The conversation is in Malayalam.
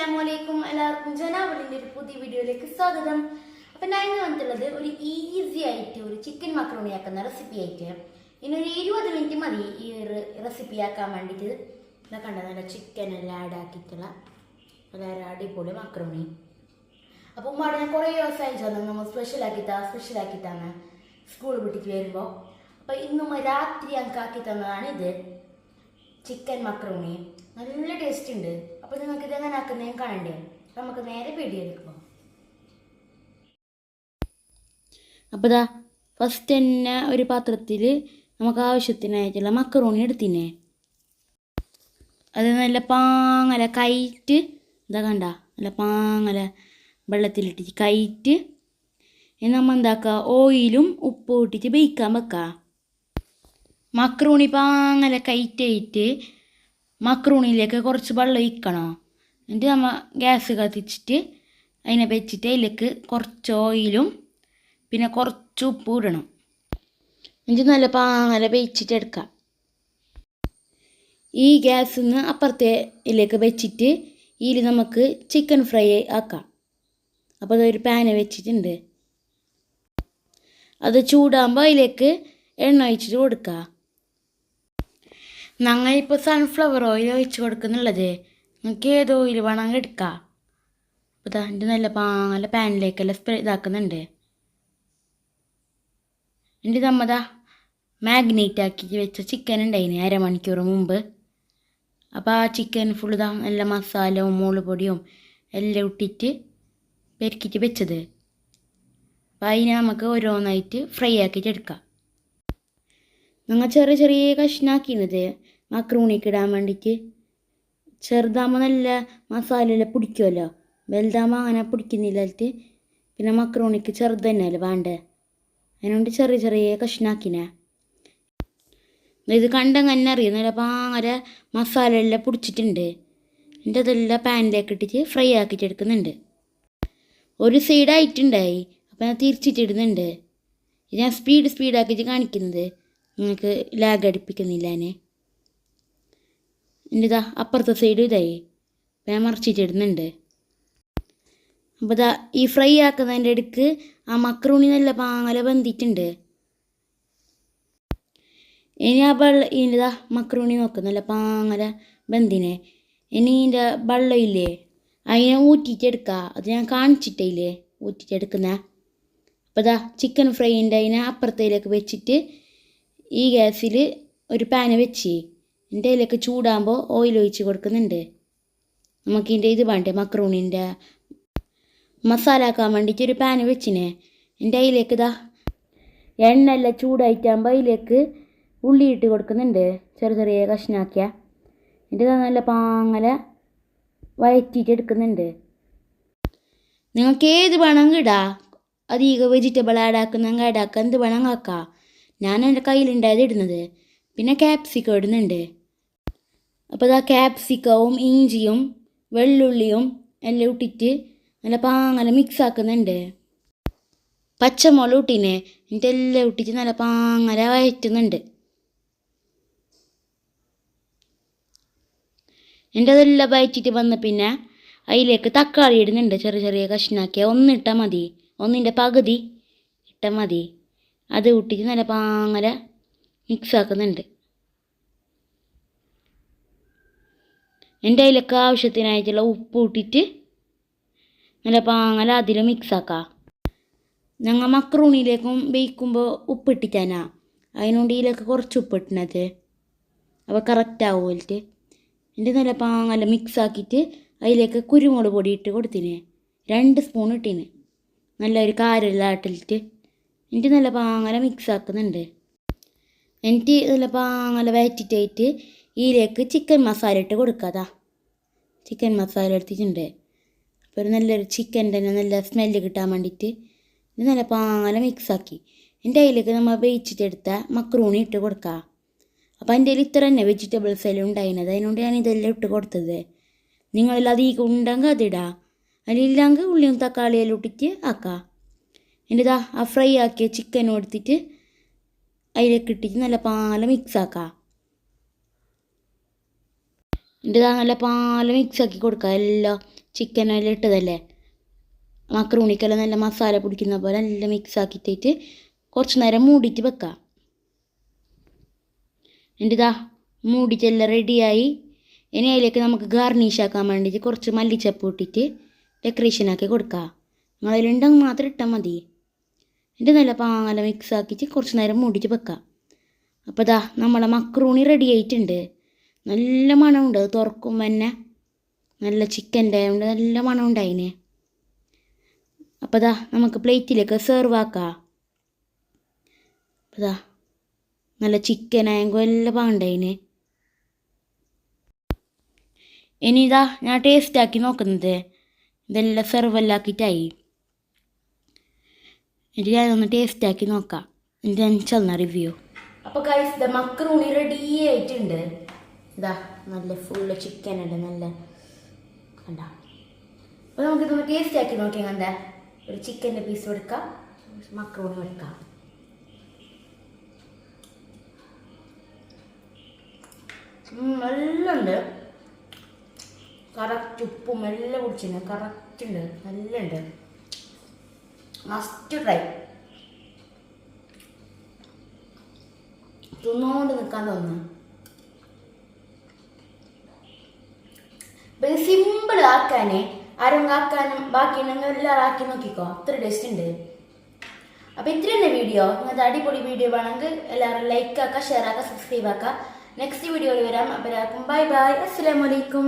അസ്സലാമലൈക്കും എല്ലാവർക്കും ജനാവലിൻ്റെ ഒരു പുതിയ വീഡിയോയിലേക്ക് സ്വാഗതം. അപ്പം ഞാൻ ഇന്ന് വന്നിട്ടുള്ളത് ഒരു ഈസി ആയിട്ട് ഒരു ചിക്കൻ മക്രോണി ആക്കുന്ന റെസിപ്പി ആയിട്ട്. ഇനൊരു 20 മിനിറ്റ് മതി ഈ റെസിപ്പി ആക്കാൻ വേണ്ടിയിട്ട്. ഇതാ കണ്ട നല്ല ചിക്കൻ എല്ലാം ആഡ് ആക്കിയിട്ടുള്ള വളരെ അടിപൊളി മക്രോണി. അപ്പോൾ ഉമ്മാടെ ഞാൻ കുറേ ദിവസമായി ചെന്നു നമ്മൾ സ്പെഷ്യലാക്കിത്താണ് സ്കൂൾ വിട്ടിട്ട് വരുമ്പോൾ. അപ്പോൾ ഇന്നും രാത്രി ഞങ്ങൾക്ക് ആക്കി തന്നതാണ് ഇത് ചിക്കൻ മക്രോണി. നല്ല ടേസ്റ്റ് ഉണ്ട്. അപ്പോൾ നിങ്ങൾക്ക് ഇതെങ്ങനെ ആക്കുന്നതെന്ന് കാണണ്ടേ? നമുക്ക് നേരെ വീഡിയോയിലേക്ക് പോകാം. അപ്പോൾ ഇതാ ഫസ്റ്റ് തന്നെ ഒരു പാത്രത്തിൽ നമുക്ക് ആവശ്യത്തിനായിട്ടുള്ള മക്രോണി എടുത്തിനെ. അത് നല്ല പാങ്ങല കയറ്റ് ഇതാ കണ്ട നല്ല പാങ്ങല വെള്ളത്തിലിട്ടിട്ട് കയറ്റ് നമ്മൾ എന്താക്കുക ഓയിലും ഉപ്പും ഇട്ടിട്ട് വേവിക്കാൻ വെക്കുക. മക്രോണി പാങ്ങല കയറ്റായിട്ട് മക്രോണിയിലേക്ക് കുറച്ച് വെള്ളം ഒഴിക്കണം. എന്നിട്ട് നമ്മൾ ഗ്യാസ് കത്തിച്ചിട്ട് അതിനെ വെച്ചിട്ട് അതിലേക്ക് കുറച്ച് ഓയിലും പിന്നെ കുറച്ച് ഉപ്പും ഇടണം. എന്നിട്ട് നല്ല പാങ്ങല വേവിച്ചിട്ട് എടുക്കാം. ഈ ഗ്യാസിൽ നിന്ന് അപ്പുറത്തേക്ക് വെച്ചിട്ട് ഇതിൽ നമുക്ക് ചിക്കൻ ഫ്രൈ ആക്കാം. അപ്പോൾ അതൊരു പാന് വെച്ചിട്ടുണ്ട്. അത് ചൂടാകുമ്പോൾ അതിലേക്ക് എണ്ണ ഒഴിച്ചിട്ട് കൊടുക്കുക. ഞങ്ങളിപ്പോൾ സൺഫ്ലവർ ഓയിൽ ഒഴിച്ച് കൊടുക്കുന്നുള്ളത്. നിങ്ങൾക്ക് ഏത് ഓയിൽ വേണമെങ്കിൽ എടുക്കാം. അപ്പോൾ ഇതാ എൻ്റെ നല്ല പാങ്ങല പാനിലേക്കെല്ലാം സ്പ്രേ ഇതാക്കുന്നുണ്ട്. എൻ്റെ നമ്മതാ മാഗ്നേറ്റ് ആക്കി വെച്ച ചിക്കൻ ഉണ്ടായിന് അരമണിക്കൂർ മുമ്പ്. അപ്പോൾ ആ ചിക്കൻ ഫുൾ ഇതാ നല്ല മസാലയും മുളക് പൊടിയും എല്ലാം ഇട്ടിട്ട് പെരുക്കിയിട്ട് വെച്ചത്. അപ്പോൾ അതിനെ നമുക്ക് ഓരോന്നായിട്ട് ഫ്രൈ ആക്കിയിട്ട് എടുക്കാം. ഞങ്ങൾ ചെറിയ ചെറിയ കഷ്ണാക്കിയത് മക്രോണിക്ക് ഇടാൻ വേണ്ടിയിട്ട്. ചെറുതാകുമ്പോൾ നല്ല മസാലയെല്ലാം പിടിക്കുമല്ലോ, വലുതാകുമ്പോൾ അങ്ങനെ പിടിക്കുന്നില്ലായിട്ട് പിന്നെ മക്രോണിക്ക് ചെറുത് തന്നെയല്ലേ വേണ്ടേ, അതിനുകൊണ്ട് ചെറിയ ചെറിയ കഷ്ണാക്കിനെ. ഇത് കണ്ടങ്ങനെ അറിയാം നല്ല പാങ്ങര മസാല എല്ലാം പിടിച്ചിട്ടുണ്ട്. എന്നിട്ട് അതെല്ലാം പാനിലേക്ക് ഇട്ടിട്ട് ഫ്രൈ ആക്കിയിട്ട് എടുക്കുന്നുണ്ട്. ഒരു സൈഡായിട്ടുണ്ടായി അപ്പോൾ ഞാൻ തിരിച്ചിട്ടിടുന്നുണ്ട്. ഞാൻ സ്പീഡാക്കിയിട്ട് കാണിക്കുന്നത് നിങ്ങൾക്ക് ലാഗ് അടിപ്പിക്കുന്നില്ല. എൻ്റെ ഇതാ അപ്പുറത്തെ സൈഡ് ഇതായി ഞാൻ മറിച്ചിട്ടിടുന്നുണ്ട്. അപ്പോൾ ഇതാ ഈ ഫ്രൈ ആക്കുന്നതിൻ്റെ ഇടയ്ക്ക് ആ മക്രോണി നല്ല പാങ്ങല വെന്തിട്ടുണ്ട്. ഇനി ആ ഇതിൻ്റെ മക്രോണി നോക്ക് നല്ല പാങ്ങല വെന്തിനെ. ഇനി ഇതിൻ്റെ വെള്ളമില്ലേ അതിനെ ഊറ്റിയിട്ടെടുക്കുക. അത് ഞാൻ കാണിച്ചിട്ടില്ലേ ഊറ്റിയിട്ടെടുക്കുന്നത്. അപ്പോൾ ഇതാ ചിക്കൻ ഫ്രൈൻ്റെ അതിനെ അപ്പുറത്തേക്ക് വെച്ചിട്ട് ഈ ഗ്യാസിൽ ഒരു പാന് വെച്ച് എൻ്റെ അതിലേക്ക് ചൂടാകുമ്പോൾ ഓയിൽ ഒഴിച്ച് കൊടുക്കുന്നുണ്ട്. നമുക്കിതിൻ്റെ ഇത് വേണ്ടേ മക്രോണിൻ്റെ മസാല ആക്കാൻ വേണ്ടിയിട്ട് ഒരു പാന് വെച്ചിനെ. എൻ്റെ അതിലേക്ക് ഇതാ എണ്ണ എല്ലാം ചൂടായിട്ടാകുമ്പോൾ അതിലേക്ക് ഉള്ളി ഇട്ട് കൊടുക്കുന്നുണ്ട് ചെറിയ ചെറിയ കഷ്ണാക്കിയ. എൻ്റെ നല്ല പാങ്ങല വഴറ്റിയിട്ട് എടുക്കുന്നുണ്ട്. നിങ്ങൾക്ക് ഏത് വേണമെങ്കിൽ ഇടാം. അധികം വെജിറ്റബിൾ ആഡാക്കുന്നെങ്കിൽ ആഡാക്കുക, എന്ത് വേണമെങ്കിൽ ആക്കാം. ഞാൻ എൻ്റെ കയ്യിലുണ്ടായത് ഇടുന്നത്. പിന്നെ ക്യാപ്സിക്കം ഇടുന്നുണ്ട്. അപ്പോൾ ഇതാ ക്യാപ്സിക്കവും ഇഞ്ചിയും വെള്ളുള്ളിയും എല്ലാം ഇട്ടിട്ട് നല്ല പാങ്ങല മിക്സ് ആക്കുന്നുണ്ട്. പച്ചമുളക് ഇട്ടിനെ എന്നിട്ട് എല്ലാം ഇട്ടിട്ട് നല്ല പാങ്ങല വഴറ്റുന്നുണ്ട്. എൻ്റെ അതെല്ലാം വഴറ്റിയിട്ട് വന്ന് പിന്നെ അതിലേക്ക് തക്കാളി ഇടുന്നുണ്ട് ചെറിയ ചെറിയ കഷ്ണാക്കിയ. ഒന്നിട്ടാൽ മതി, ഒന്നിൻ്റെ പകുതി ഇട്ടാൽ മതി. അത് ഇട്ടിട്ട് നല്ല പാങ്ങല മിക്സ് ആക്കുന്നുണ്ട്. എൻ്റെ അതിലേക്ക് ആവശ്യത്തിനായിട്ടുള്ള ഉപ്പ് ഇട്ടിട്ട് നല്ല പാങ്ങല അതിൽ മിക്സ് ആക്കാം. ഞങ്ങൾ മക്രോണിയിലേക്കും വേവിക്കുമ്പോൾ ഉപ്പിട്ടിട്ടാനാ, അതിനുകൊണ്ട് ഇതിലേക്ക് കുറച്ച് ഉപ്പിട്ടത് അപ്പോൾ കറക്റ്റ് ആവുമല്ലിട്ട്. എൻ്റെ നല്ല പാങ്ങല മിക്സ് ആക്കിയിട്ട് അതിലേക്ക് കുരുമുളക് പൊടി ഇട്ട് കൊടുത്തിന് 2 സ്പൂൺ ഇട്ടിന്. നല്ലൊരു കാരെല്ലാം ഇട്ടിട്ട് എന്നിട്ട് നല്ല പാങ്ങല മിക്സ് ആക്കുന്നുണ്ട്. എന്നിട്ട് നല്ല പാങ്ങല വഴറ്റിട്ടായിട്ട് ഇതിലേക്ക് ചിക്കൻ മസാല ഇട്ട് കൊടുക്കാതാ. ചിക്കൻ മസാല എടുത്തിട്ടുണ്ട്. അപ്പോൾ ഒരു നല്ലൊരു ചിക്കൻ്റെ തന്നെ നല്ല സ്മെല്ല് കിട്ടാൻ വേണ്ടിയിട്ട് ഇത് നല്ല പാങ്ങല മിക്സാക്കി എൻ്റെ അതിലേക്ക് നമ്മൾ വേവിച്ചിട്ടെടുത്ത മക്രോണി ഇട്ട് കൊടുക്കുക. അപ്പോൾ എൻ്റെ കയ്യിൽ ഇത്ര തന്നെ വെജിറ്റബിൾസ് എല്ലാം ഉണ്ടായിരുന്നത്, അതിനുകൊണ്ട് ഞാൻ ഇതെല്ലാം ഇട്ട് കൊടുത്തത്. നിങ്ങളെല്ലാം അധികം ഉണ്ടെങ്കിൽ അതിടാം, അതിലില്ലെങ്കിൽ ഉള്ളിയും തക്കാളിയെല്ലാം ഇട്ടിട്ട് ആക്കാം. എൻ്റെ ഇതാ ആ ഫ്രൈ ആക്കിയ ചിക്കനും എടുത്തിട്ട് അതിലേക്ക് ഇട്ടിട്ട് നല്ല പാല മിക്സ് ആക്കാം. എൻ്റെ നല്ല പാല മിക്സ് ആക്കി കൊടുക്കുക. എല്ലാം ചിക്കനെല്ലാം ഇട്ടതല്ലേ, മക്രൂണിക്കെല്ലാം നല്ല മസാല പിടിക്കുന്ന പോലെ നല്ല മിക്സ് ആക്കിയിട്ട് കുറച്ച് നേരം മൂടിയിട്ട് വെക്കാം. എൻ്റെ ഇതാ മൂടിയിട്ടെല്ലാം റെഡിയായി. ഇനി അതിലേക്ക് നമുക്ക് ഗാർണിഷ് ആക്കാൻ വേണ്ടിയിട്ട് കുറച്ച് മല്ലിച്ചപ്പ് ഇട്ടിട്ട് ഡെക്കറേഷനാക്കി കൊടുക്കാം. നിങ്ങളതിലുണ്ടെങ്കിൽ മാത്രം ഇട്ടാൽ മതി. എൻ്റെ നല്ല പാങ്ങല മിക്സ് ആക്കിയിട്ട് കുറച്ച് നേരം മൂടിയിട്ട് വെക്കാം. അപ്പോൾ ഇതാ നമ്മളെ മക്രൂണി റെഡി ആയിട്ടുണ്ട്. നല്ല മണമുണ്ട്, അത് തുറക്കുമ്പോൾ തന്നെ നല്ല ചിക്കൻ്റെ ആയതുകൊണ്ട് നല്ല മണം ഉണ്ടായിനെ. അപ്പോൾ ഇതാ നമുക്ക് പ്ലേറ്റിലേക്ക് സെർവ് ആക്കാം. ഇതാ നല്ല ചിക്കനായെങ്കിൽ എല്ലാം പാണ്ടായിന്. ഇനി ഇതാ ഞാൻ ടേസ്റ്റാക്കി നോക്കുന്നത്, ഇതെല്ലാം സെർവെല്ലാക്കിയിട്ടായി. എന്നിട്ട് ഞാനൊന്ന് ടേസ്റ്റാക്കി നോക്കാം, എന്നിട്ട് ഞാൻ ചെന്ന റിവ്യൂ. അപ്പോൾ ഗൈസ് ദ മക്രൂണി റെഡി ആയിട്ടുണ്ട്. ഇതാ നല്ല ഫുള്ള് ചിക്കനുണ്ട്, നല്ല കണ്ട. അപ്പോൾ നമുക്കിതൊന്ന് ടേസ്റ്റാക്കി നോക്കിയാൽ കണ്ട ഒരു ചിക്കൻ്റെ പീസ് എടുക്കാം, മക്രൂണി എടുക്കാം. നല്ല ഉണ്ട്, കറക്റ്റ് ഉപ്പും എല്ലാം കുടിച്ചിട്ടുണ്ട്, കറക്റ്റ് ഉണ്ട്, നല്ല ഉണ്ട്. Must try. തിന്നോണ്ട് നിൽക്കാൻ തോന്നുന്നു. സിമ്പിൾ ആക്കാനേ, ആരെങ്കിലും ബാക്കിയുണ്ടെങ്കിൽ എല്ലാവരും ആക്കി നോക്കിക്കോ, അത്ര ടേസ്റ്റ് ഉണ്ട്. അപ്പോൾ ഇത്ര തന്നെ വീഡിയോ. നിങ്ങൾക്ക് അടിപൊളി വീഡിയോ വേണമെങ്കിൽ എല്ലാവരും ലൈക്ക് ആക്കുക, ഷെയർ ആക്കുക, സബ്സ്ക്രൈബ് ആക്കുക. നെക്സ്റ്റ് വീഡിയോയിൽ വരാം. അപ്പോൾ എല്ലാവർക്കും ബൈ ബൈ, അസ്സലാമു അലൈക്കും.